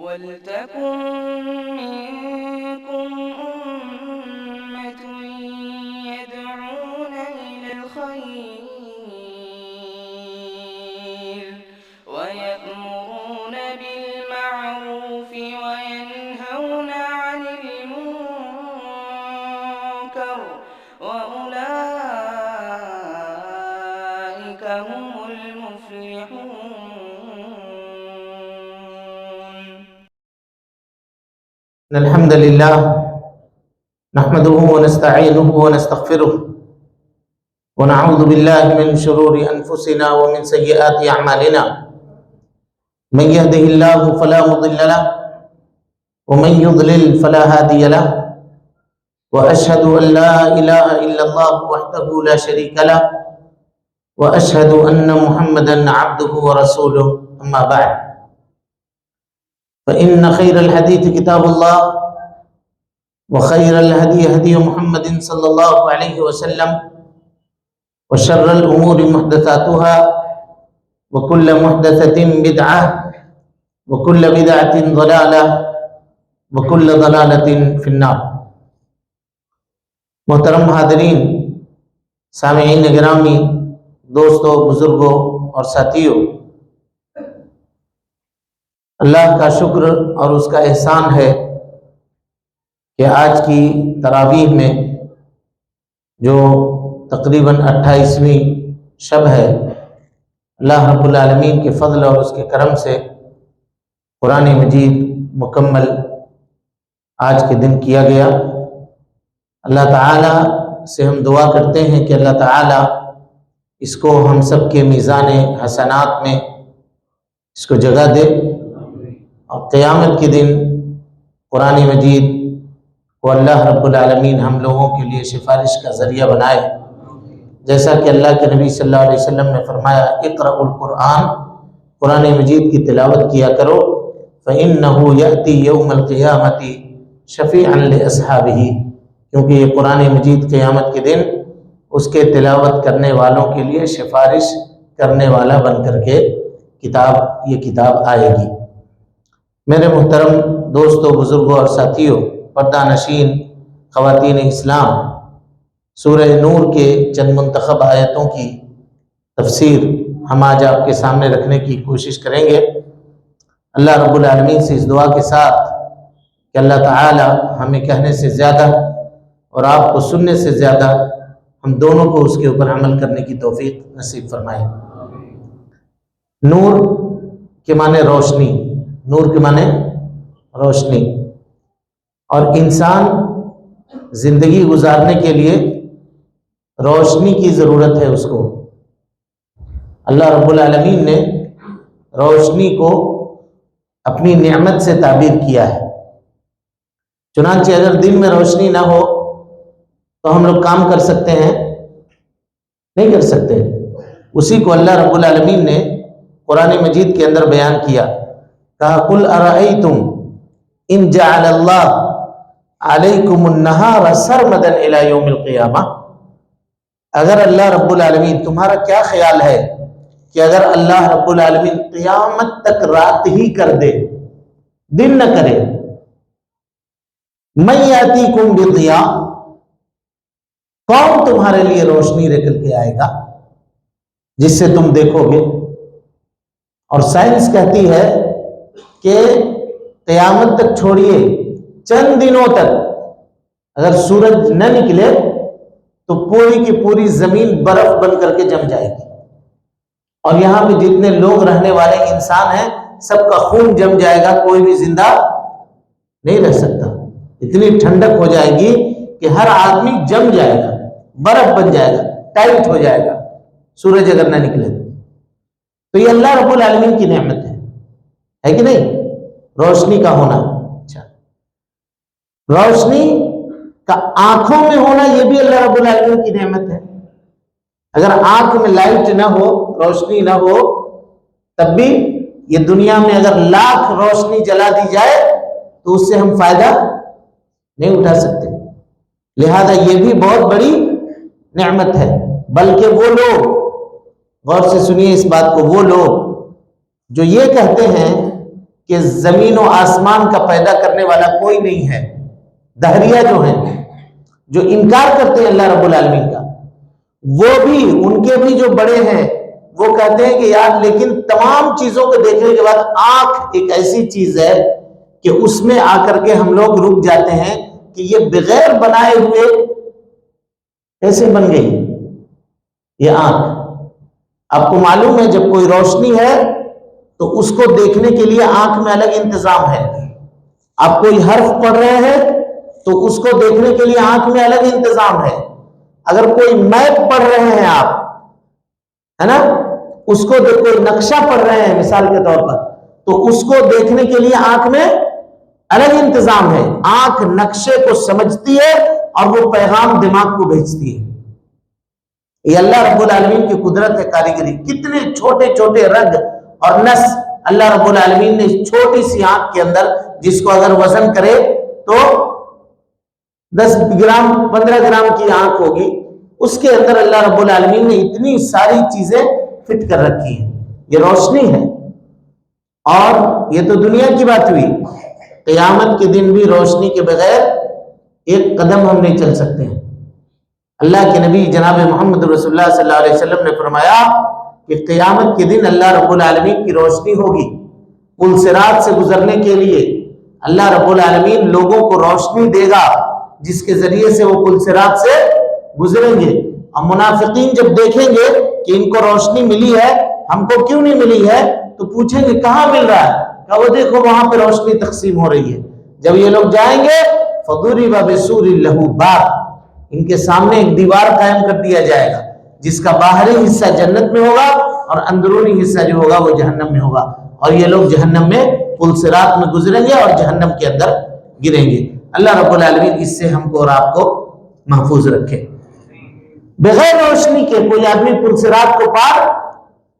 وَلْتَكُن مِّنكُمْ أُمَّةٌ يَدْعُونَ إِلَى الْخَيْرِ وَيَأْمُرُونَ بِالْمَعْرُوفِ وَيَنْهَوْنَ عَنِ الْمُنكَرِ وَأُولَٰئِكَ هُمُ الْمُفْلِحُونَ. الحمد لله نحمده ونستعينه ونستغفره ونعوذ بالله من شرور أنفسنا ومن سيئات أعمالنا. من يهده الله فلا مضل له ومن يضلل فلا هادي له، وأشهد أن لا إله إلا الله وحده لا شريك له، وأشهد أن محمدا عبده ورسوله. أما بعد، فإن خير الحديث كتاب الله، وخير الهدي هدي محمد صلى الله عليه وسلم، وشر الأمور محدثاتها، وكل محدثة بدعة، وكل بدعة ضلالة، وكل ضلالة في النار. محترم حاضرین، سامعین گرامی، دوستوں، بزرگوں اور ساتھیوں، اللہ کا شکر اور اس کا احسان ہے کہ آج کی تراویح میں جو تقریباً 28ویں شب ہے، اللہ رب العالمین کے فضل اور اس کے کرم سے قرآن مجید مکمل آج کے دن کیا گیا. اللہ تعالیٰ سے ہم دعا کرتے ہیں کہ اللہ تعالیٰ اس کو ہم سب کے میزان حسنات میں اس کو جگہ دے، اور قیامت کے دن قرآن مجید کو اللہ رب العالمین ہم لوگوں کے لیے سفارش کا ذریعہ بنائے. جیسا کہ اللہ کے نبی صلی اللہ علیہ وسلم نے فرمایا، اقرأ القرآن، قرآن مجید کی تلاوت کیا کرو، فإنه يأتي يوم القیامة شفیعا لأصحابہ، کیونکہ یہ قرآن مجید قیامت کے دن اس کے تلاوت کرنے والوں کے لیے سفارش کرنے والا بن کر کے یہ کتاب آئے گی. میرے محترم دوستوں، بزرگوں اور ساتھیوں، پردہ نشین خواتین اسلام، سورہ نور کے چند منتخب آیتوں کی تفسیر ہم آج آپ کے سامنے رکھنے کی کوشش کریں گے. اللہ رب العالمین سے اس دعا کے ساتھ کہ اللہ تعالی ہمیں کہنے سے زیادہ اور آپ کو سننے سے زیادہ ہم دونوں کو اس کے اوپر عمل کرنے کی توفیق نصیب فرمائے. نور کے معنی روشنی، نور کے معنی روشنی، اور انسان زندگی گزارنے کے لیے روشنی کی ضرورت ہے اس کو. اللہ رب العالمین نے روشنی کو اپنی نعمت سے تعبیر کیا ہے. چنانچہ اگر دن میں روشنی نہ ہو تو ہم لوگ کام کر سکتے ہیں؟ نہیں کر سکتے. اسی کو اللہ رب العالمین نے قرآن مجید کے اندر بیان کیا، کہا قل ارأیتم ان جعل اللہ علیکم النہار سرمدا الی یوم القیامہ، اگر اللہ رب العالمین، تمہارا کیا خیال ہے کہ اگر اللہ رب العالمین قیامت تک رات ہی کر دے، دن نہ کرے، من یاتیکم بضیاء، کون تمہارے لیے روشنی لے کر کے آئے گا جس سے تم دیکھو گے؟ اور سائنس کہتی ہے کہ قیامت تک چھوڑیے، چند دنوں تک اگر سورج نہ نکلے تو پوری کی پوری زمین برف بن کر کے جم جائے گی، اور یہاں پہ جتنے لوگ رہنے والے انسان ہیں سب کا خون جم جائے گا، کوئی بھی زندہ نہیں رہ سکتا. اتنی ٹھنڈک ہو جائے گی کہ ہر آدمی جم جائے گا، برف بن جائے گا، ٹائٹ ہو جائے گا سورج اگر نہ نکلے تو یہ اللہ رب العالمین کی نعمت ہے کہ نہیں؟ روشنی کا ہونا. اچھا، روشنی کا آنکھوں میں ہونا یہ بھی اللہ رب العالمین کی نعمت ہے. اگر آنکھ میں لائٹ نہ ہو، روشنی نہ ہو، تب بھی یہ دنیا میں اگر لاکھ روشنی جلا دی جائے تو اس سے ہم فائدہ نہیں اٹھا سکتے. لہذا یہ بھی بہت بڑی نعمت ہے. بلکہ وہ لوگ، غور سے سنیے اس بات کو، وہ لوگ جو یہ کہتے ہیں کہ زمین و آسمان کا پیدا کرنے والا کوئی نہیں ہے. دہریہ جو ہیں، جو انکار کرتے ہیں اللہ رب العالمین کا، وہ بھی، ان کے بھی جو بڑے ہیں وہ کہتے ہیں کہ یار لیکن تمام چیزوں کو دیکھنے کے بعد آنکھ ایک ایسی چیز ہے کہ اس میں آ کر کے ہم لوگ رک جاتے ہیں کہ یہ بغیر بنائے ہوئے کیسے بن گئی یہ آنکھ. آپ کو معلوم ہے جب کوئی روشنی ہے تو اس کو دیکھنے کے لیے آنکھ میں الگ انتظام ہے. آپ کوئی حرف پڑھ رہے ہیں تو اس کو دیکھنے کے لیے آنکھ میں الگ انتظام ہے. اگر کوئی میپ پڑھ رہے ہیں آپ، ہے نا، اس کو کوئی نقشہ پڑھ رہے ہیں مثال کے طور پر، تو اس کو دیکھنے کے لیے آنکھ میں الگ انتظام ہے. آنکھ نقشے کو سمجھتی ہے اور وہ پیغام دماغ کو بھیجتی ہے. یہ اللہ رب العالمین کی قدرت ہے، کاریگری. کتنے چھوٹے چھوٹے رگ اور نس اللہ رب العالمین نے چھوٹی سی آنکھ کے اندر، جس کو اگر وزن کرے تو 10 گرام 15 گرام کی آنکھ ہوگی، اس کے اندر اللہ رب العالمین نے اتنی ساری چیزیں فٹ کر رکھی ہیں. یہ روشنی ہے. اور یہ تو دنیا کی بات ہوئی. قیامت کے دن بھی روشنی کے بغیر ایک قدم ہم نہیں چل سکتے ہیں. اللہ کے نبی جناب محمد رسول اللہ صلی اللہ علیہ وسلم نے فرمایا کہ قیامت کے دن اللہ رب العالمین کی روشنی ہوگی. پل صراط سے گزرنے کے لیے اللہ رب العالمین لوگوں کو روشنی دے گا جس کے ذریعے سے وہ پل صراط سے گزریں گے. اور منافقین جب دیکھیں گے کہ ان کو روشنی ملی ہے، ہم کو کیوں نہیں ملی ہے، تو پوچھیں گے کہاں مل رہا ہے؟ کہ وہ دیکھو وہاں پہ روشنی تقسیم ہو رہی ہے. جب یہ لوگ جائیں گے فَضُرِبَ بِسُورٍ لَهُ بَابٌ، ان کے سامنے ایک دیوار قائم کر دیا جائے گا جس کا باہری حصہ جنت میں ہوگا اور اندرونی حصہ جو ہوگا وہ جہنم میں ہوگا. اور یہ لوگ جہنم میں پل صراط میں گزریں گے اور جہنم کے اندر گریں گے. اللہ رب العالمین اس سے ہم کو اور آپ کو محفوظ رکھے. بغیر روشنی کے کوئی آدمی پل صراط کو پار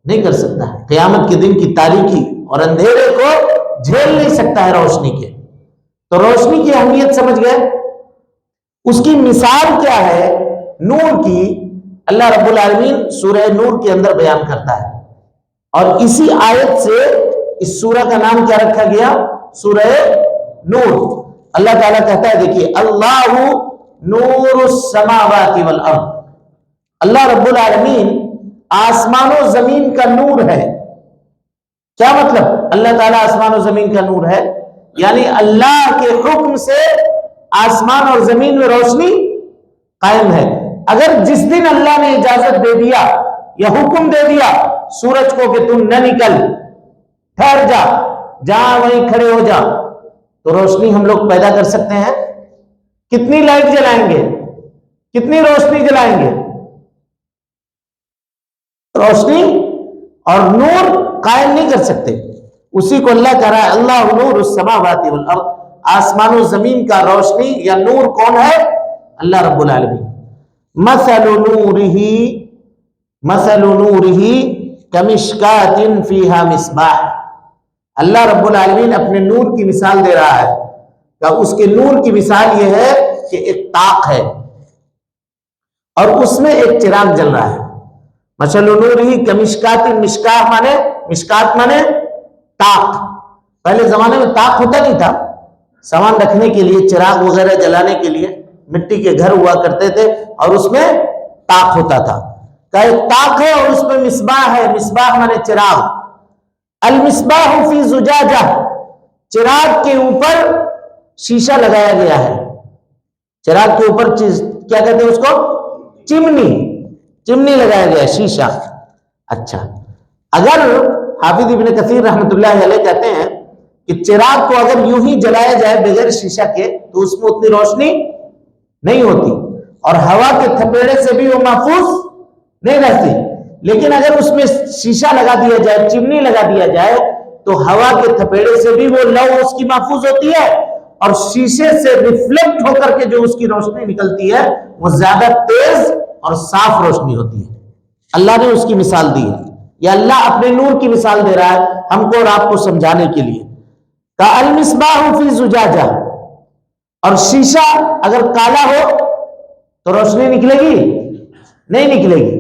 نہیں کر سکتا ہے. قیامت کے دن کی تاریکی اور اندھیرے کو جھیل نہیں سکتا ہے روشنی کے. تو روشنی کی اہمیت سمجھ گئے. اس کی مثال کیا ہے؟ نور کی اللہ رب العالمین سورہ نور کے اندر بیان کرتا ہے. اور اسی آیت سے اس سورہ کا نام کیا رکھا گیا؟ سورہ نور. اللہ تعالیٰ کہتا ہے، دیکھیے، اللہ نور السماوات والارض، اللہ رب العالمین آسمان و زمین کا نور ہے. کیا مطلب؟ اللہ تعالیٰ آسمان و زمین کا نور ہے، یعنی اللہ کے حکم سے آسمان اور زمین میں روشنی قائم ہے. اگر جس دن اللہ نے اجازت دے دیا یا حکم دے دیا سورج کو کہ تم نہ نکل، ٹھہر جا، جہاں وہیں کھڑے ہو جا، تو روشنی ہم لوگ پیدا کر سکتے ہیں. کتنی لائٹ جلائیں گے؟ کتنی روشنی جلائیں گے؟ روشنی اور نور قائم نہیں کر سکتے. اسی کو اللہ کہہ رہا ہے، اللہ نور السماوات والارض، آسمان و زمین کا روشنی یا نور کون ہے؟ اللہ رب العالمین. مثل نورہ کمشکات فیہا مصباح، اللہ رب العالمین اپنے نور کی مثال دے رہا ہے کہ اس کے نور کی مثال یہ ہے کہ ایک طاق ہے اور اس میں ایک چراغ جل رہا ہے. مثل نورہ کمشکات، مشکات مانے طاق. پہلے زمانے میں طاق ہوتا نہیں تھا، سامان رکھنے کے لیے، چراغ وغیرہ جلانے کے لیے مٹی کے گھر ہوا کرتے تھے اور اس میں طاق ہوتا تھا. کہ ایک طاق ہے اور اس میں مصباح ہے. مصباح مانے چراغ. المصباح فی زجاجہ، چراغ کے اوپر شیشہ لگایا گیا ہے. چراغ کے اوپر کیا کہتے ہیں اس کو؟ چمنی لگایا گیا ہے، شیشہ. اچھا، اگر حافظ ابن کثیر رحمۃ اللہ علیہ کہتے ہیں کہ چراغ کو اگر یوں ہی جلایا جائے بغیر شیشہ کے تو اس میں اتنی روشنی نہیں ہوتی اور ہوا کے تھپیڑے سے بھی وہ محفوظ نہیں رہتی. لیکن اگر اس میں شیشہ لگا دیا جائے، چمنی لگا دیا جائے، تو ہوا کے تھپیڑے سے بھی وہ لو اس کی محفوظ ہوتی ہے اور شیشے سے ریفلیکٹ ہو کر کے جو اس کی روشنی نکلتی ہے وہ زیادہ تیز اور صاف روشنی ہوتی ہے. اللہ نے اس کی مثال دی ہے، یا اللہ اپنے نور کی مثال دے رہا ہے ہم کو اور آپ کو سمجھانے کے لیے. کہ المصباح فی زجاجہ، اور شیشہ اگر کالا ہو تو روشنی نکلے گی؟ نہیں نکلے گی.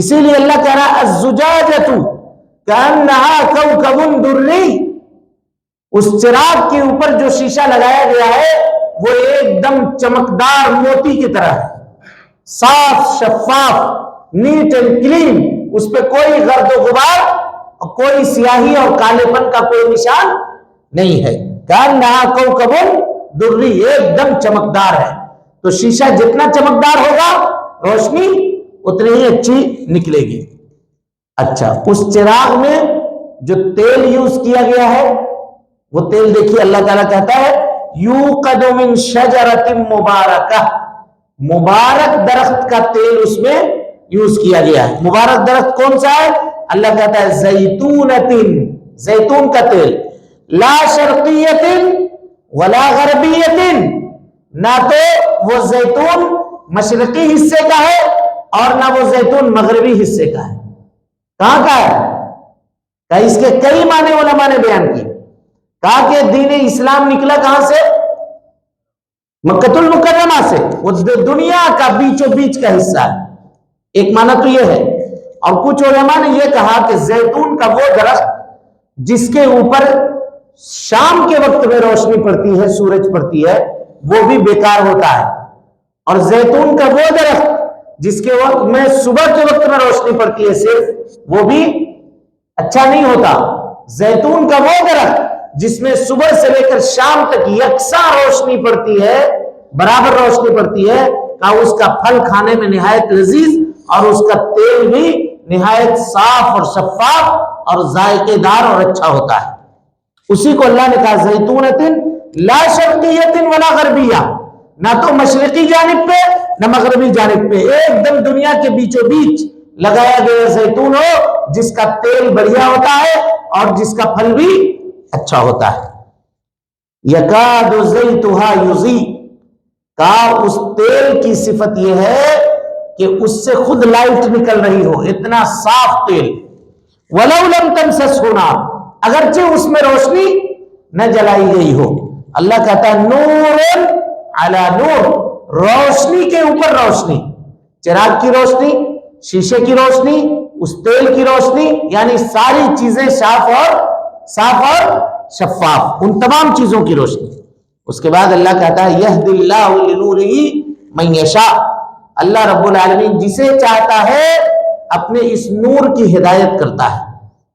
اسی لیے اللہ کہہ رہا ہے الزجاجۃ کأنہا کوکب درّی، اس چراغ کے اوپر جو شیشہ لگایا گیا ہے وہ ایک دم چمکدار موتی کی طرح ہے، صاف شفاف، نیٹ اینڈ کلین، اس پہ کوئی گرد و غبار اور کوئی سیاہی اور کالے پن کا کوئی نشان نہیں ہے۔ کأنہا کوکب دری، ایک دم چمکدار ہے۔ تو شیشہ جتنا چمکدار ہوگا روشنی اتنی ہی اچھی نکلے گی۔ اچھا، اس چراغ میں جو تیل یوز کیا گیا ہے وہ تیل دیکھیے، اللہ تعالیٰ کہتا ہے یوقد من شجرۃ مبارکہ، مبارک درخت کا تیل اس میں یوز کیا گیا ہے۔ مبارک درخت کون سا ہے؟ اللہ کہتا ہے زیتونۃ، زیتون کا تیل، لا شرقیۃ ولا غربیۃ، نہ تو وہ زیتون مشرقی حصے کا ہے اور نہ وہ زیتون مغربی حصے کا ہے۔ کہاں کا ہے؟ کہ اس کے کئی معنی علماء نے بیان کی۔ کہا کہ دین اسلام نکلا کہاں سے؟ مکۃ المکرمہ سے، وہ دنیا کا بیچوں بیچ کا حصہ ہے۔ ایک معنی تو یہ ہے، اور کچھ علماء نے یہ کہا کہ زیتون کا وہ درخت جس کے اوپر شام کے وقت میں روشنی پڑتی ہے، سورج پڑتی ہے، وہ بھی بیکار ہوتا ہے، اور زیتون کا وہ درخت جس کے وقت میں صبح کے وقت میں روشنی پڑتی ہے صرف، وہ بھی اچھا نہیں ہوتا۔ زیتون کا وہ درخت جس میں صبح سے لے کر شام تک یکساں روشنی پڑتی ہے، برابر روشنی پڑتی ہے، کہ اس کا پھل کھانے میں نہایت لذیذ اور اس کا تیل بھی نہایت صاف اور شفاف اور ذائقے دار اور اچھا ہوتا ہے۔ اسی کو اللہ نے کہا زیتونۃ لا شرقیۃ ولا غربیہ، نہ تو مشرقی جانب پہ نہ مغربی جانب پہ، ایک دم دنیا کے بیچوں بیچ لگایا گیا زیتون ہو، جس کا تیل بڑھیا ہوتا ہے اور جس کا پھل بھی اچھا ہوتا ہے۔ یکاد زیتھا یضیء، کہا اس تیل کی صفت یہ ہے کہ اس سے خود لائٹ نکل رہی ہو، اتنا صاف تیل۔ ولو لم تمسسہ نار، اگرچہ اس میں روشنی نہ جلائی گئی ہو۔ اللہ کہتا ہے نور علی نور، روشنی کے اوپر روشنی، چراغ کی روشنی، شیشے کی روشنی، اس تیل کی روشنی، یعنی ساری چیزیں صاف اور شفاف، ان تمام چیزوں کی روشنی۔ اس کے بعد اللہ کہتا ہے یہدی اللہ لنورہ من یشاء، اللہ رب العالمین جسے چاہتا ہے اپنے اس نور کی ہدایت کرتا ہے،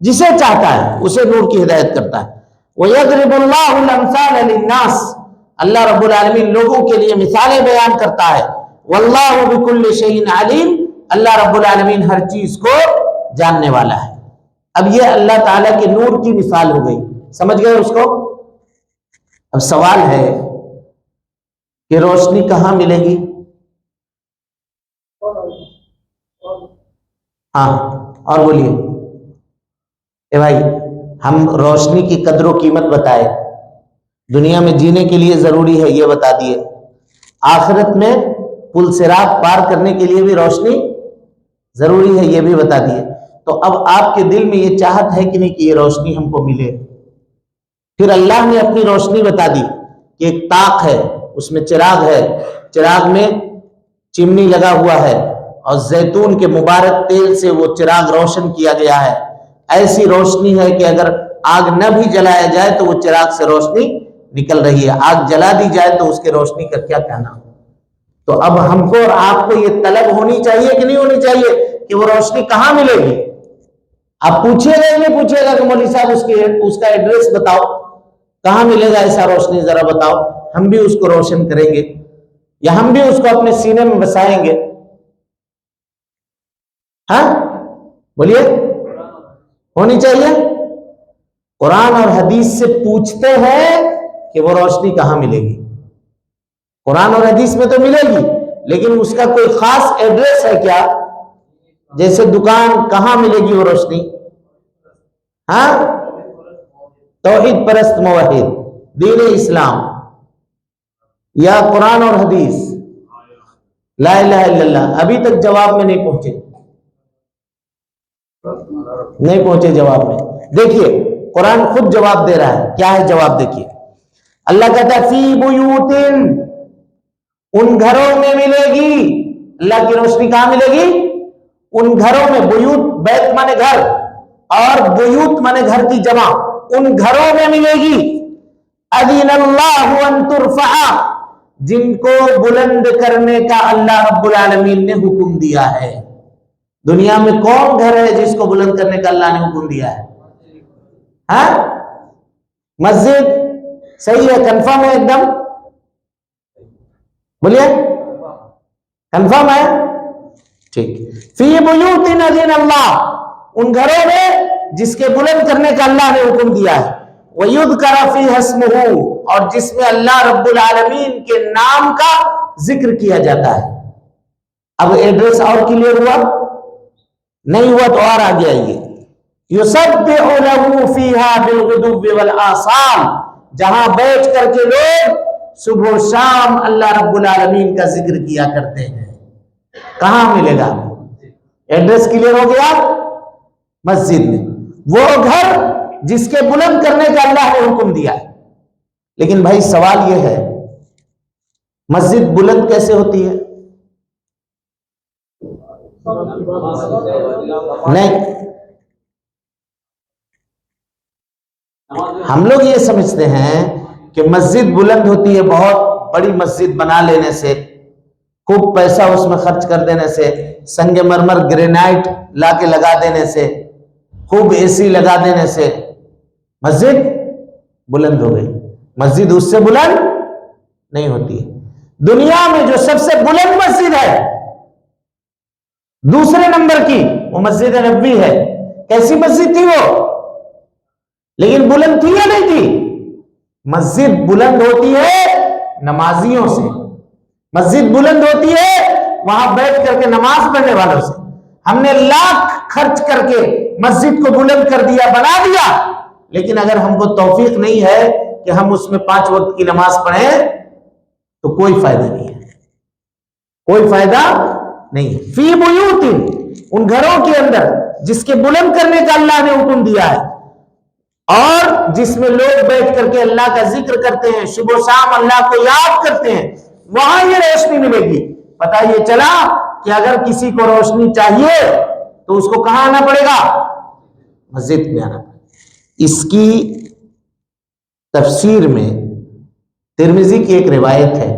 جسے چاہتا ہے اسے نور کی ہدایت کرتا ہے۔ وَيَضْرِبُ اللَّهُ الْأَمْثَالَ لِلنَّاسِ، اللہ رب العالمین لوگوں کے لیے مثالیں بیان کرتا ہے۔ وَاللَّهُ بِكُلِّ شَيْءٍ عَلِيمٌ، اللہ رب العالمین ہر چیز کو جاننے والا ہے۔ اب یہ اللہ تعالیٰ کے نور کی مثال ہو گئی، سمجھ گئے اس کو؟ اب سوال ہے کہ روشنی کہاں ملے گی؟ ہاں اور بولیے اے بھائی، ہم روشنی کی قدر و قیمت بتائے، دنیا میں جینے کے لیے ضروری ہے یہ بتا دیے، آخرت میں پل صراط پار کرنے کے لیے بھی روشنی ضروری ہے یہ بھی بتا دیے۔ تو اب آپ کے دل میں یہ چاہت ہے کہ نہیں کہ یہ روشنی ہم کو ملے؟ پھر اللہ نے اپنی روشنی بتا دی کہ ایک طاق ہے، اس میں چراغ ہے، چراغ میں چمنی لگا ہوا ہے اور زیتون کے مبارک تیل سے وہ چراغ روشن کیا گیا ہے۔ ایسی روشنی ہے کہ اگر آگ نہ بھی جلایا جائے تو وہ چراغ سے روشنی نکل رہی ہے، آگ جلا دی جائے تو اس کے روشنی کا کیا کہنا۔ تو اب ہم کو اور آپ کو یہ طلب ہونی چاہیے کہ نہیں ہونی چاہیے کہ وہ روشنی کہاں ملے گی؟ آپ پوچھئے گا نہیں پوچھئے گا کہ مولوی صاحب اس کا ایڈریس بتاؤ، کہاں ملے گا ایسا روشنی ذرا بتاؤ، ہم بھی اس کو روشن کریں گے یا ہم بھی اس کو اپنے سینے میں بسائیں گے؟ ہاں بولیے، ہونی چاہیے۔ قرآن اور حدیث سے پوچھتے ہیں کہ وہ روشنی کہاں ملے گی۔ قرآن اور حدیث میں تو ملے گی، لیکن اس کا کوئی خاص ایڈریس ہے کیا؟ جیسے دکان کہاں ملے گی وہ روشنی؟ ہاں، توحید پرست موحد، دین اسلام یا قرآن اور حدیث، لا الہ الا اللہ؟ ابھی تک جواب میں نہیں پہنچے جواب میں۔ دیکھیے قرآن خود جواب دے رہا ہے، کیا ہے جواب؟ دیکھیے اللہ کہتا ہے فی بیوت، ان گھروں میں ملے گی اللہ کی روشنی۔ کہاں ملے گی؟ ان گھروں میں، بیوت بیت مانے گھر اور بیوت مانے گھر کی جمع، ان گھروں میں ملے گی اذن اللہ ان ترفع، جن کو بلند کرنے کا اللہ رب العالمین نے حکم دیا ہے۔ دنیا میں کون گھر ہے جس کو بلند کرنے کا اللہ نے حکم دیا ہے؟ ہاں، مسجد۔ صحیح ہے، کنفرم ہے ایک دم؟ بولیے کنفرم ہے؟ ٹھیک۔ فی بیوت اذن اللہ، ان گھروں میں جس کے بلند کرنے کا اللہ نے حکم دیا ہے، وَيُذْكَرَ فِيهَا اسْمُهُ، اور جس میں اللہ رب العالمین کے نام کا ذکر کیا جاتا ہے۔ اب ایڈریس اور کلیئر ہوا؟ نہیں ہوا تو اور آگے آئیے۔ يُسَبِّحُ لَهُ فِيهَا بِالْغُدُوِّ وَالْآصَالِ، جہاں بیٹھ کر کے لوگ صبح و شام اللہ رب العالمین کا ذکر کیا کرتے ہیں۔ کہاں ملے گا؟ ایڈریس کلیئر ہو گیا؟ مسجد میں، وہ گھر جس کے بلند کرنے کا اللہ نے حکم دیا ہے۔ لیکن بھائی سوال یہ ہے، مسجد بلند کیسے ہوتی ہے؟ نہیں، ہم لوگ یہ سمجھتے ہیں کہ مسجد بلند ہوتی ہے بہت بڑی مسجد بنا لینے سے، خوب پیسہ اس میں خرچ کر دینے سے، سنگ مرمر گرینائٹ لا کے لگا دینے سے، خوب اے سی لگا دینے سے مسجد بلند ہو گئی۔ مسجد اس سے بلند نہیں ہوتی ہے۔ دنیا میں جو سب سے بلند مسجد ہے دوسرے نمبر کی، وہ مسجد نبوی ہے۔ کیسی مسجد تھی وہ؟ لیکن بلند تھی یا نہیں تھی؟ مسجد بلند ہوتی ہے نمازیوں سے، مسجد بلند ہوتی ہے وہاں بیٹھ کر کے نماز پڑھنے والوں سے۔ ہم نے لاکھ خرچ کر کے مسجد کو بلند کر دیا، بنا دیا، لیکن اگر ہم کو توفیق نہیں ہے کہ ہم اس میں 5 وقت کی نماز پڑھیں تو کوئی فائدہ نہیں ہے، کوئی فائدہ نہیں ہے۔ فی بیوت، ان گھروں کے اندر جس کے بلند کرنے کا اللہ نے حکم دیا ہے اور جس میں لوگ بیٹھ کر کے اللہ کا ذکر کرتے ہیں، صبح و شام اللہ کو یاد کرتے ہیں، وہاں یہ روشنی ملے گی۔ پتہ یہ چلا کہ اگر کسی کو روشنی چاہیے تو اس کو کہاں آنا پڑے گا؟ مسجد میں آنا پڑے گا۔ اس کی تفسیر میں ترمذی کی ایک روایت ہے،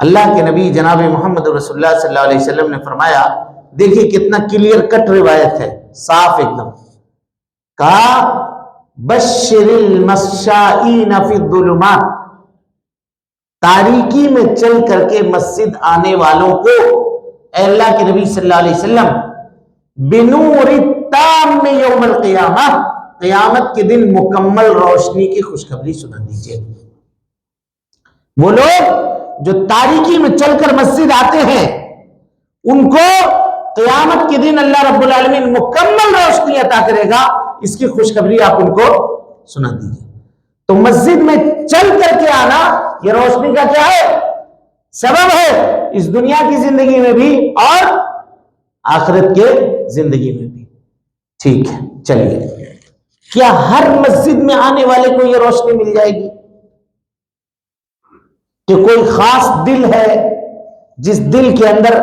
اللہ کے نبی جناب محمد رسول اللہ صلی اللہ علیہ وسلم نے فرمایا، دیکھیے کتنا کلیئر کٹ روایت ہے، صاف ایک دم، کہا بشر المشائین فی الظلمات، تاریکی میں چل کر کے مسجد آنے والوں کو اے اللہ کے نبی صلی اللہ علیہ وسلم بنور التام یوم القیامہ، قیامت کے دن مکمل روشنی کی خوشخبری سنا دیجئے۔ وہ لوگ جو تاریکی میں چل کر مسجد آتے ہیں ان کو قیامت کے دن اللہ رب العالمین مکمل روشنی عطا کرے گا، اس کی خوشخبری آپ ان کو سنا دیجئے۔ تو مسجد میں چل کر کے آنا یہ روشنی کا کیا ہے؟ سبب ہے، اس دنیا کی زندگی میں بھی اور آخرت کے زندگی میں بھی۔ ٹھیک ہے، چلیے، کیا ہر مسجد میں آنے والے کو یہ روشنی مل جائے گی؟ کہ کوئی خاص دل ہے جس دل کے اندر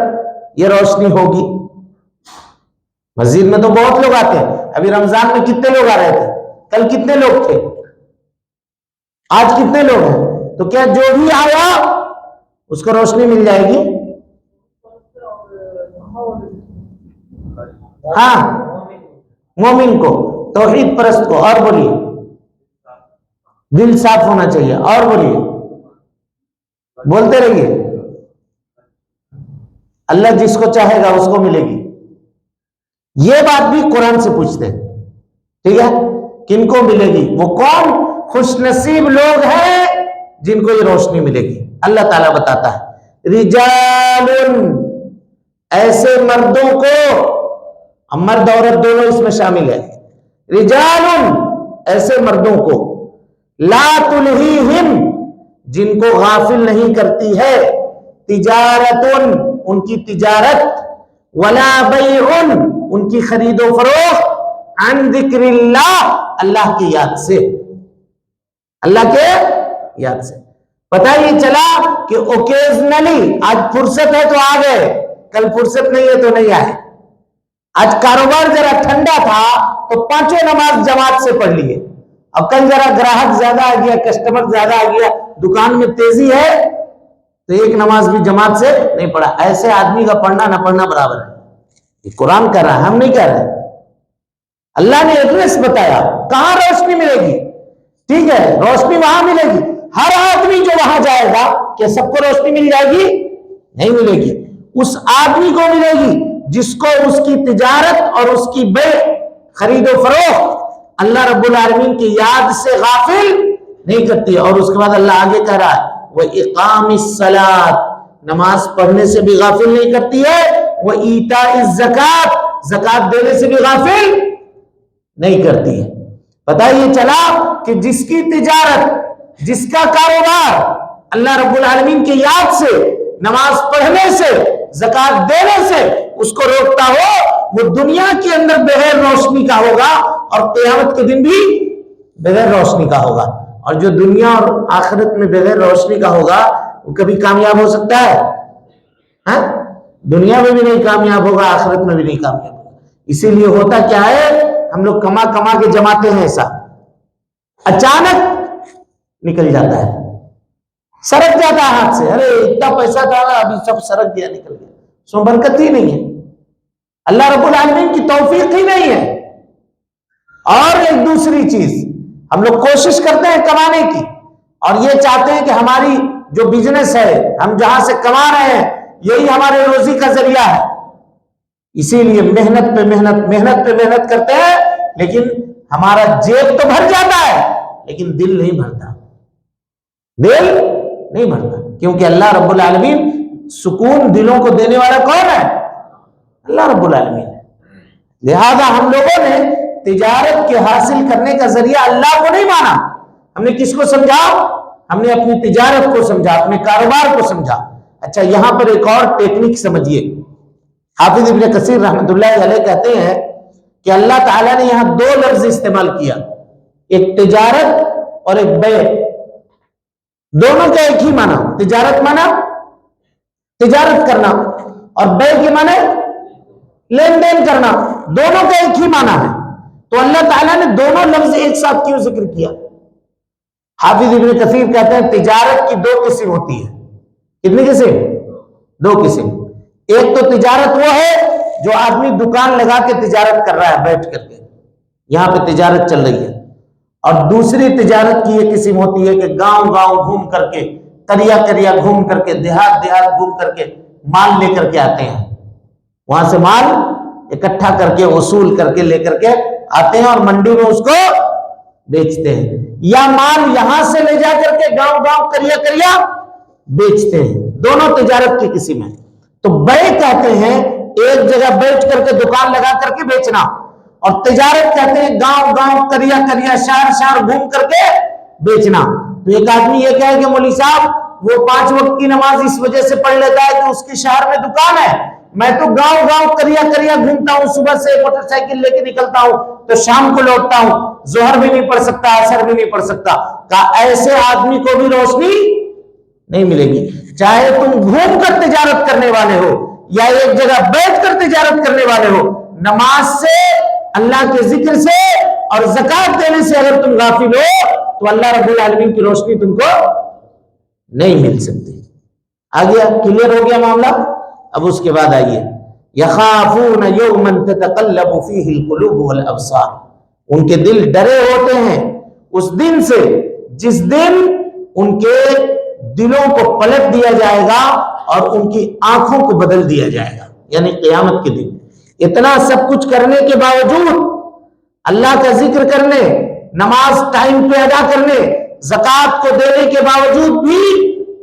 یہ روشنی ہوگی؟ مسجد میں تو بہت لوگ آتے ہیں، ابھی رمضان میں کتنے لوگ آ رہے تھے، کل کتنے لوگ تھے، آج کتنے لوگ ہیں؟ تو کیا جو بھی آیا اس کو روشنی مل جائے گی؟ ہاں، مومن کو، توحید پرست کو۔ اور بولیے، دل صاف ہونا چاہیے۔ اور بولیے، بولتے رہیے۔ اللہ جس کو چاہے گا اس کو ملے گی۔ یہ بات بھی قرآن سے پوچھتے ہیں، ٹھیک ہے؟ کن کو ملے گی؟ وہ کون خوش نصیب لوگ ہیں جن کو یہ روشنی ملے گی؟ اللہ تعالیٰ بتاتا ہے، رجال، ایسے مردوں کو، مرد عورت دونوں اس میں شامل ہے، رجال، ایسے مردوں کو، لا تلہیہم، جن کو غافل نہیں کرتی ہے، تجارت، ان کی تجارت، ولا بیع، ان کی خرید و فروخت، عن ذکر اللہ، اللہ کی یاد سے، اللہ کے یاد سے۔ پتہ یہ چلا کہ اوکیزنلی آج فرصت ہے تو آ گئے، کل فرصت نہیں ہے تو نہیں آئے۔ آج کاروبار ذرا ٹھنڈا تھا تو 5 نماز جماعت سے پڑھ لیے، اب کل ذرا گراہک زیادہ آ گیا، کسٹمر زیادہ آ گیا، دکان میں تیزی ہے تو ایک نماز بھی جماعت سے نہیں پڑھا، ایسے آدمی کا پڑھنا نہ پڑھنا برابر ہے. یہ قرآن کہہ رہا ہے، ہم نہیں کہہ رہے. اللہ نے ایڈریس بتایا کہاں روشنی ملے گی. ٹھیک ہے، روشنی وہاں ملے گی. ہر آدمی جو وہاں جائے گا کہ سب کو روشنی مل جائے گی؟ نہیں ملے گی. اس آدمی کو ملے گی جس کو اس کی تجارت اور اس کی بے، خرید و فروخت اللہ رب العالمین کی یاد سے غافل نہیں کرتی ہے. اور اس کے بعد اللہ آگے کہہ رہا ہے وَإِقَامِ الصَّلَاةِ، نماز پڑھنے سے بھی غافل نہیں کرتی ہے. وَإِيتَاءِ الزَّكَاةِ، زکات دینے سے بھی غافل نہیں کرتی ہے. پتہ یہ چلا کہ جس کی تجارت، جس کا کاروبار اللہ رب العالمین کی یاد سے، نماز پڑھنے سے، زکات دینے سے اس کو روکتا ہو، وہ دنیا کے اندر بغیر روشنی کا ہوگا اور قیامت کے دن بھی بغیر روشنی کا ہوگا. اور جو دنیا اور آخرت میں بغیر روشنی کا ہوگا وہ کبھی کامیاب ہو سکتا ہے؟ ہاں؟ دنیا میں بھی نہیں کامیاب ہوگا، آخرت میں بھی نہیں کامیاب ہوگا. اسی لیے ہوتا کیا ہے، ہم لوگ کما کما کے جماتے ہیں، ایسا اچانک نکل جاتا ہے، سرک جاتا ہے ہاتھ سے. ارے اتنا پیسہ تھا ابھی سب سرک گیا، نکل گیا. اس میں برکت ہی نہیں ہے، اللہ رب العالمین کی توفیق ہی نہیں ہے. اور ایک دوسری چیز، ہم لوگ کوشش کرتے ہیں کمانے کی اور یہ چاہتے ہیں کہ ہماری جو بزنس ہے، ہم جہاں سے کما رہے ہیں یہی ہمارے روزی کا ذریعہ ہے. اسی لیے محنت پہ محنت کرتے ہیں، لیکن ہمارا جیب تو بھر جاتا ہے لیکن دل نہیں بھرتا. دل نہیں بھرتا کیونکہ اللہ رب العالمین، سکون دلوں کو دینے والا کون ہے؟ اللہ رب العالمین ہے. لہذا ہم لوگوں نے تجارت کے حاصل کرنے کا ذریعہ اللہ کو نہیں مانا. ہم نے کس کو سمجھا؟ ہم نے اپنی تجارت کو سمجھا، اپنے کاروبار کو سمجھا. اچھا، یہاں پر ایک اور ٹیکنیک سمجھیے. حافظ ابن کثیر رحمۃ اللہ علیہ کہتے ہیں کہ اللہ تعالیٰ نے یہاں دو لفظ استعمال کیا، ایک تجارت اور ایک بیع. دونوں کا ایک ہی معنی. تجارت معنی تجارت کرنا اور بیع کے معنی لین دین کرنا، دونوں کا ایک ہی معنی ہے. تو اللہ تعالیٰ نے دونوں لفظ ایک ساتھ کیوں ذکر کیا؟ حافظ ابن کثیر کہتے ہیں تجارت کی دو قسم ہوتی ہے. کتنی قسم؟ دو قسم. ایک تو تجارت وہ ہے جو آدمی دکان لگا کے تجارت کر رہا ہے بیٹھ کر کے، یہاں پہ تجارت چل رہی ہے. اور دوسری تجارت کی یہ قسم ہوتی ہے کہ گاؤں گاؤں گھوم کر کے، کریا کریا گھوم کر کے، دیہات دیہات گھوم کر کے مال لے کر کے آتے ہیں. وہاں سے مال اکٹھا کر کے، وصول کر کے لے کر کے آتے ہیں اور منڈی میں اس کو بیچتے ہیں. یا مال یہاں سے لے جا کر کے گاؤں گاؤں کریا کریا بیچتے ہیں. دونوں تجارت کی قسم ہے. تو بیع کہتے ہیں ایک جگہ بیٹھ کر کے دکان لگا کر کے بیچنا، اور تجارت کہتے ہیں گاؤں گاؤں کریا کریا شہر شہر گھوم کر کے بیچنا. تو ایک آدمی یہ کہے کہ مولوی صاحب وہ 5 وقت کی نماز اس وجہ سے پڑھ لیتا ہے کہ اس کے شہر میں دکان ہے، میں تو گاؤں گاؤں کریا کریا گھومتا ہوں، صبح سے موٹر سائیکل لے کے نکلتا ہوں تو شام کو لوٹتا ہوں، ظہر بھی نہیں پڑھ سکتا، عصر بھی نہیں پڑھ سکتا. کہا ایسے آدمی کو بھی روشنی نہیں ملے گی. چاہے تم گھوم کر تجارت کرنے والے ہو یا ایک جگہ بیٹھ کر تجارت کرنے والے ہو، نماز سے، اللہ کے ذکر سے اور زکات دینے سے اگر تم غافل ہو تو اللہ رب العالمین کی روشنی تم کو نہیں مل سکتی. آ گیا؟ کلیئر ہو گیا معاملہ؟ اب اس کے بعد آئیے یخافون یوما تتقلب فیہ القلوب والابصار. ان کے دل ڈرے ہوتے ہیں اس دن سے جس دن ان کے دلوں کو پلٹ دیا جائے گا اور ان کی آنکھوں کو بدل دیا جائے گا، یعنی قیامت کے دن. اتنا سب کچھ کرنے کے باوجود، اللہ کا ذکر کرنے، نماز ٹائم پہ ادا کرنے، زکات کو دینے کے باوجود بھی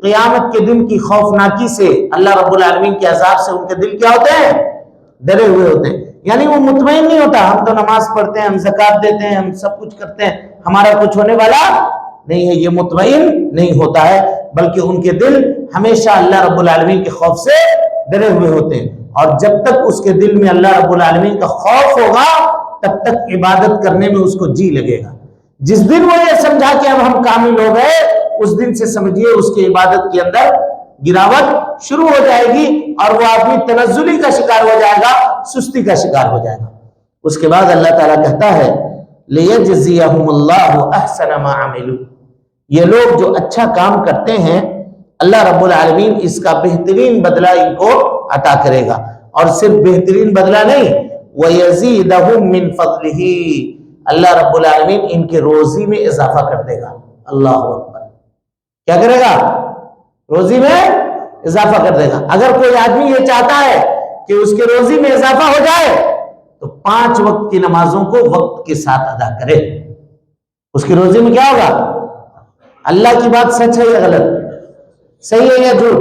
قیامت کے دن کی خوفناکی سے، اللہ رب العالمین کے عذاب سے ان کے دل کیا ہوتے ہیں؟ ڈرے ہوئے ہوتے ہیں. یعنی وہ مطمئن نہیں ہوتا ہم تو نماز پڑھتے ہیں، ہم زکات دیتے ہیں، ہم سب کچھ کرتے ہیں، ہمارا کچھ ہونے والا نہیں ہے. یہ مطمئن نہیں ہوتا ہے، بلکہ ان کے دل ہمیشہ اللہ رب العالمین کے خوف سے ڈرے ہوئے ہوتے ہیں. اور جب تک اس کے دل میں اللہ رب العالمین کا خوف ہوگا تب تک عبادت کرنے میں اس کو جی لگے گا. جس دن وہ یہ سمجھا کہ اب ہم کامل ہو گئے، اس دن سے سمجھیے اس کی عبادت کے اندر گراوٹ شروع ہو جائے گی اور وہ آدمی تنزلی کا شکار ہو جائے گا، سستی کا شکار ہو جائے گا. اس کے بعد اللہ تعالیٰ کہتا ہے لِيَجْزِيَهُمُ اللَّهُ أَحْسَنَ مَا عَمِلُوا، یہ لوگ جو اچھا کام کرتے ہیں اللہ رب العالمین اس کا بہترین بدلہ ان کو عطا کرے گا، اور صرف بہترین بدلہ نہیں، وَيَزِيدَهُم مِّن فَضْلِهِ، اللہ رب العالمین ان کے روزی میں اضافہ کر دے گا۔ اللہ اکبر، کیا کرے گا؟ روزی میں اضافہ کر دے گا۔ اگر کوئی آدمی یہ چاہتا ہے کہ اس کے روزی میں اضافہ ہو جائے تو 5 وقت کی نمازوں کو وقت کے ساتھ ادا کرے، اس کی روزی میں کیا ہوگا؟ اللہ کی بات سچ ہے یا غلط؟ صحیح ہے یا جھوٹ؟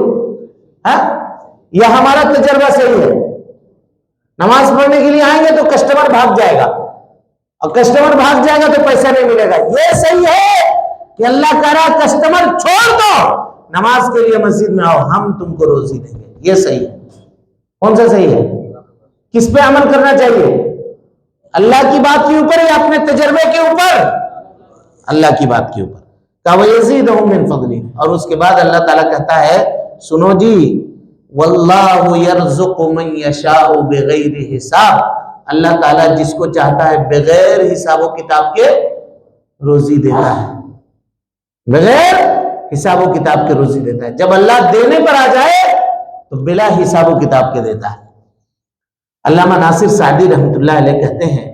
یا ہمارا تجربہ صحیح ہے؟ نماز پڑھنے کے لیے آئیں گے تو کسٹمر بھاگ جائے گا، اور کسٹمر بھاگ جائے گا تو پیسہ نہیں ملے گا۔ یہ صحیح ہے کہ اللہ کہہ رہا کسٹمر چھوڑ دو، نماز کے لیے مسجد میں آؤ، ہم تم کو روزی دیں گے؟ یہ صحیح ہے۔ کون سا صحیح ہے؟ کس پہ عمل کرنا چاہیے؟ اللہ کی بات کے اوپر یا اپنے تجربے کے اوپر؟ اللہ کی بات کے اوپر۔ وَيَزِيدُهُم مِّن فَضْلِهِ، اور اس کے بعد اللہ تعالیٰ کہتا ہے سنو جی، وَاللَّهُ يَرْزُقُ مَن يَشَاءُ بِغَيْرِ حساب، اللہ تعالیٰ جس کو چاہتا ہے بغیر حساب و کتاب کے روزی دیتا ہے، بغیر حساب و کتاب کے روزی دیتا ہے۔ جب اللہ دینے پر آ جائے تو بلا حساب و کتاب کے دیتا ہے۔ علامہ ناصر سعدی رحمۃ اللہ علیہ کہتے ہیں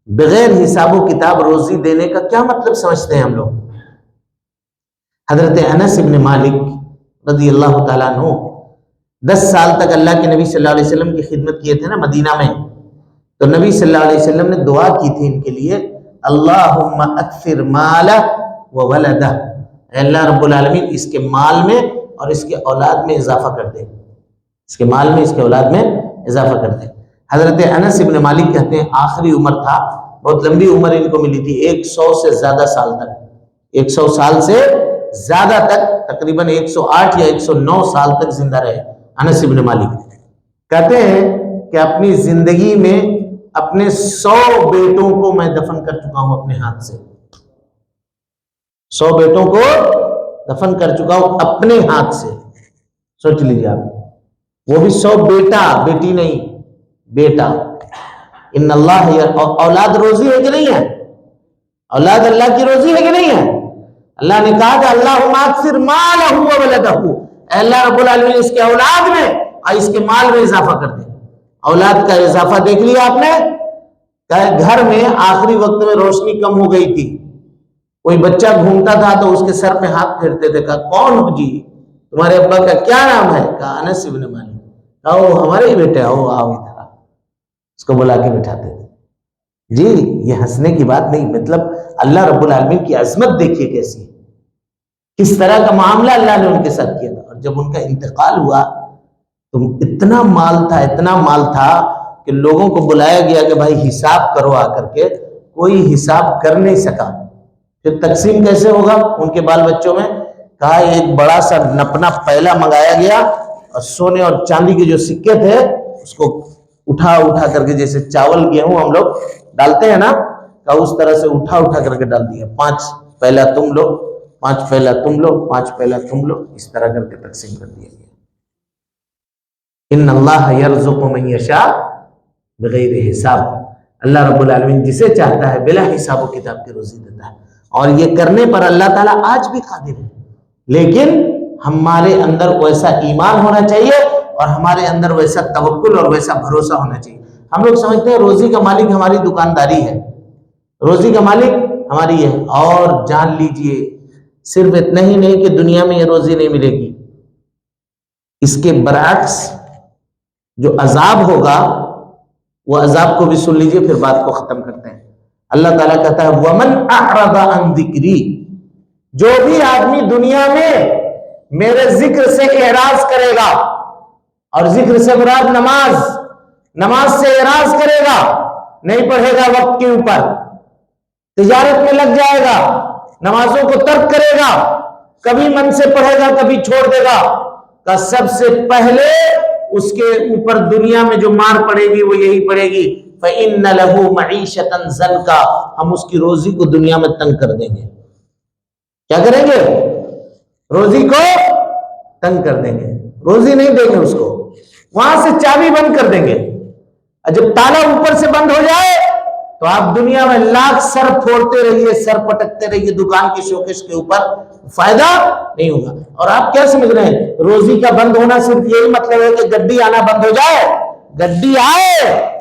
بغیر حساب و کتاب روزی دینے کا کیا مطلب سمجھتے ہیں ہم لوگ؟ حضرت انس بن مالک رضی اللہ تعالیٰ عنہ 10 سال تک اللہ کے نبی صلی اللہ علیہ وسلم کی خدمت کیے تھے نا مدینہ میں، تو نبی صلی اللہ علیہ وسلم نے دعا کی تھی ان کے لیے، اللہم اکثر مالہ وولدہ، اے اللہ رب العالمین اس کے مال میں اور اس کے اولاد میں اضافہ کر دے، اس کے مال میں اس کے اولاد میں اضافہ کر دے۔ حضرت انس بن مالک کہتے ہیں آخری عمر تھا، بہت لمبی عمر ان کو ملی تھی، 100 سے زیادہ سال تک، 100 سال سے زیادہ تک، تقریباً 108 یا 109 سال تک زندہ رہے انس بن مالک۔ کہتے ہیں کہ اپنی زندگی میں اپنے 100 بیٹوں کو میں دفن کر چکا ہوں اپنے ہاتھ سے، 100 بیٹوں کو دفن کر چکا ہوں اپنے ہاتھ سے۔ سوچ لیجیے آپ، وہ بھی 100 بیٹا، بیٹی نہیں، بیٹا۔ ان اللہ، اولاد روزی ہے کہ نہیں ہے؟ اولاد اللہ کی روزی ہے کہ نہیں ہے؟ اللہ نے کہا کہ اللہم اکثر مالہ وولدہ، اے اللہ رب العالمین اس کے اولاد میں اور اس کے مال میں اضافہ کر دے۔ اولاد کا اضافہ دیکھ لیا آپ نے؟ گھر میں آخری وقت میں روشنی کم ہو گئی تھی، کوئی بچہ گھومتا تھا تو اس کے سر پہ ہاتھ پھیرتے تھے، کہا کون ہو جی؟ تمہارے ابا کا کیا نام ہے؟ کہا انس بن مالک۔ کہا وہ ہمارے ہی بیٹے، آؤ ادھر، اس کو بلا کے بٹھاتے تھے۔ جی یہ ہنسنے کی بات نہیں، مطلب اللہ رب العالمین کی عظمت دیکھیے کیسی ہے، کس طرح کا معاملہ اللہ نے ان کے ساتھ کیا تھا۔ اور جب ان کا انتقال ہوا تو اتنا مال تھا کہ لوگوں کو بلایا گیا کہ بھائی حساب کرو آ کر کے، کوئی حساب کر نہیں سکا۔ پھر تقسیم کیسے ہوگا ان کے بال بچوں میں؟ کہا ایک بڑا سا نپنا پیلا منگایا گیا اور سونے اور چاندی کے جو سکے تھے اس کو اٹھا کر کے، جیسے چاول گیہوں ہم لوگ ڈالتے ہیں نا، کہا اس طرح سے اٹھا کر کے ڈال دیا، 5 پہلا تم لو، 5 پہلا تم لو، 5 پہلا تم لو، اس طرح کر کے تقسیم کر دیا گیا۔ ان اللہ یرزق من یشاء بغیر حساب، اللہ رب العالمین جسے چاہتا ہے بلا حساب و کتاب کی روزی دیتا ہے، اور یہ کرنے پر اللہ تعالیٰ آج بھی قادر ہے، لیکن ہمارے اندر ویسا ایمان ہونا چاہیے اور ہمارے اندر ویسا توکل اور ویسا بھروسہ ہونا چاہیے۔ ہم لوگ سمجھتے ہیں روزی کا مالک ہماری دکانداری ہے، روزی کا مالک ہماری ہے، اور جان لیجئے صرف اتنا ہی نہیں کہ دنیا میں یہ روزی نہیں ملے گی، اس کے برعکس جو عذاب ہوگا وہ عذاب کو بھی سن لیجئے، پھر بات کو ختم کرتے ہیں۔ اللہ تعالیٰ کہتا ہے وَمَنْ أَعْرَضَ عَنْ ذِكْرِي، جو بھی آدمی دنیا میں میرے ذکر سے اعراض کرے گا، اور ذکر سے مراد نماز سے اعراض کرے گا، نہیں پڑھے گا وقت کے اوپر، تجارت میں لگ جائے گا، نمازوں کو ترک کرے گا، کبھی من سے پڑھے گا کبھی چھوڑ دے گا، کہ سب سے پہلے اس کے اوپر دنیا میں جو مار پڑے گی وہ یہی پڑے گی، فَإِنَّ لَهُ مَعِيشَةً ضَنْكَا، ہم اس کی روزی کو دنیا میں تنگ کر دیں گے۔ کیا کریں گے؟ روزی کو تنگ کر دیں گے، روزی نہیں دیں گے اس کو، وہاں سے چابی بند کر دیں گے، اور جب تالا اوپر سے بند ہو جائے تو آپ دنیا میں لاکھ سر پھوڑتے رہیے، سر پٹکتے رہیے دکان کے شوکیس کے اوپر، فائدہ نہیں ہوگا۔ اور آپ کیا سمجھ رہے ہیں روزی کا بند ہونا صرف یہی مطلب ہے کہ گڈی آنا بند ہو جائے؟ گڈی آئے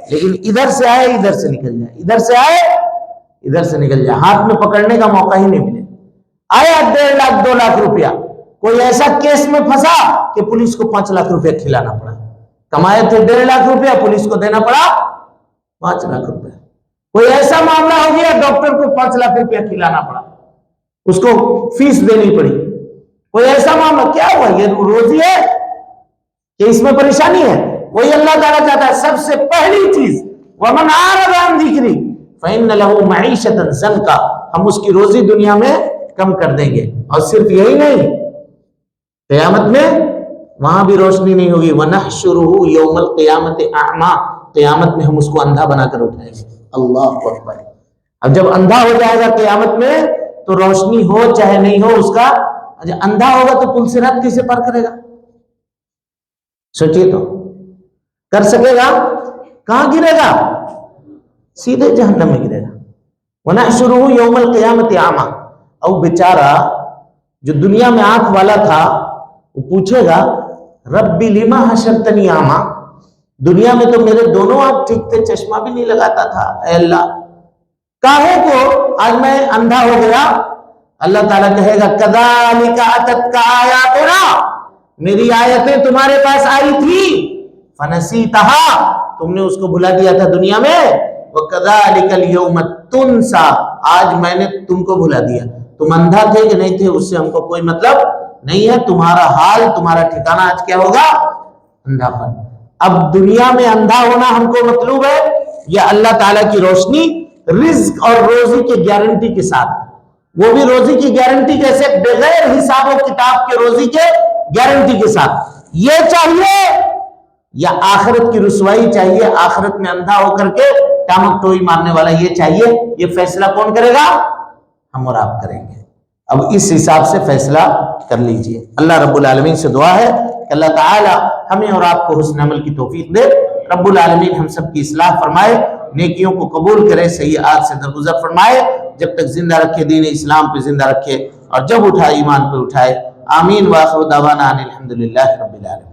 لیکن ادھر سے آئے ادھر سے نکل جائے، ادھر سے آئے ادھر سے نکل جائے، ہاتھ میں پکڑنے کا موقع ہی نہیں ملے۔ آیا 1.5 لاکھ 2 لاکھ روپیہ، کوئی ایسا کیس میں پھنسا کہ پولیس کو 5 لاکھ روپیہ کھلانا پڑا، کمائے تھے 1.5 لاکھ روپیہ، پولیس کو دینا پڑا 5 لاکھ روپیہ۔ کوئی ایسا معاملہ ہو گیا ڈاکٹر کو 5 لاکھ روپیہ کھلانا پڑا، اس کو فیس دینی پڑی۔ کوئی ایسا معاملہ، کیا ہوا؟ یہ روزی ہے کہ اس میں پریشانی ہے؟ وہی اللہ تعالیٰ چاہتا ہے سب سے پہلی چیز وَمَنْ أَعْرَضَ عَنْ ذِكْرِي فَإِنَّ لَهُ مَعِيشَةً ضَنْكًا، ہم اس کی روزی دنیا میں کم کر دیں گے۔ اور صرف یہی نہیں، قیامت میں وہاں بھی روشنی نہیں ہوگی، وَنَحْشُرُهُ يَوْمَ الْقِيَامَةِ أَعْمَى، قیامت میں ہم اس کو اندھا بنا کر اٹھائیں گے۔ اللہ اکبر۔ اب جب اندھا ہو جائے گا قیامت میں تو روشنی ہو چاہے نہیں ہو اس کا، اندھا ہوگا تو پل صراط کیسے پار کرے گا؟ سوچئے تو، کر سکے گا؟ کہاں گرے گا؟ سیدھے جہنم میں گرے گا۔ وَنَحْشُرُهُ يَوْمَ الْقِيَامَةِ أَعْمَى، اور بیچارہ جو دنیا میں آنکھ والا تھا وہ پوچھے گا رَبِّ لِمَا حَشَرْتَنِي أَعْمَى، دنیا میں تو میرے دونوں آنکھ ٹھیک تھے، چشمہ بھی نہیں لگاتا تھا، اے اللہ کاہے کو آج میں اندھا ہو گیا؟ اللہ تعالیٰ کہے گا کذالک اتتک آیاتنا، میری آیتیں تمہارے پاس آئی تھی، فنسیتہا، تم نے اس کو بھلا دیا تھا دنیا میں، وکذالک اليوم تنسا، آج میں نے تم کو بھلا دیا۔ تم اندھا تھے کہ نہیں تھے اس سے ہم کو کوئی مطلب نہیں ہے، تمہارا حال تمہارا ٹھکانہ آج کیا ہوگا؟ اندھا پن۔ اب دنیا میں اندھا ہونا ہم کو مطلوب ہے یا اللہ تعالیٰ کی روشنی رزق اور روزی کی گارنٹی کے ساتھ؟ وہ بھی روزی کی گارنٹی کیسے؟ بغیر حساب و کتاب کے روزی کے گارنٹی کے ساتھ۔ یہ چاہیے یا آخرت کی رسوائی چاہیے؟ آخرت میں اندھا ہو کر کے ٹامک ٹوئی مارنے والا یہ چاہیے؟ یہ فیصلہ کون کرے گا؟ ہم اور آپ کریں گے۔ اب اس حساب سے فیصلہ کر لیجئے۔ اللہ رب العالمین سے دعا ہے کہ اللہ تعالی ہمیں اور آپ کو حسن عمل کی توفیق دے، رب العالمین ہم سب کی اصلاح فرمائے، نیکیوں کو قبول کرے، سیئات سے درگزر فرمائے، جب تک زندہ رکھے دین اسلام پہ زندہ رکھے، اور جب اٹھائے ایمان پہ اٹھائے۔ آمین۔ وآخر دعوانا ان الحمدللہ رب العالمین۔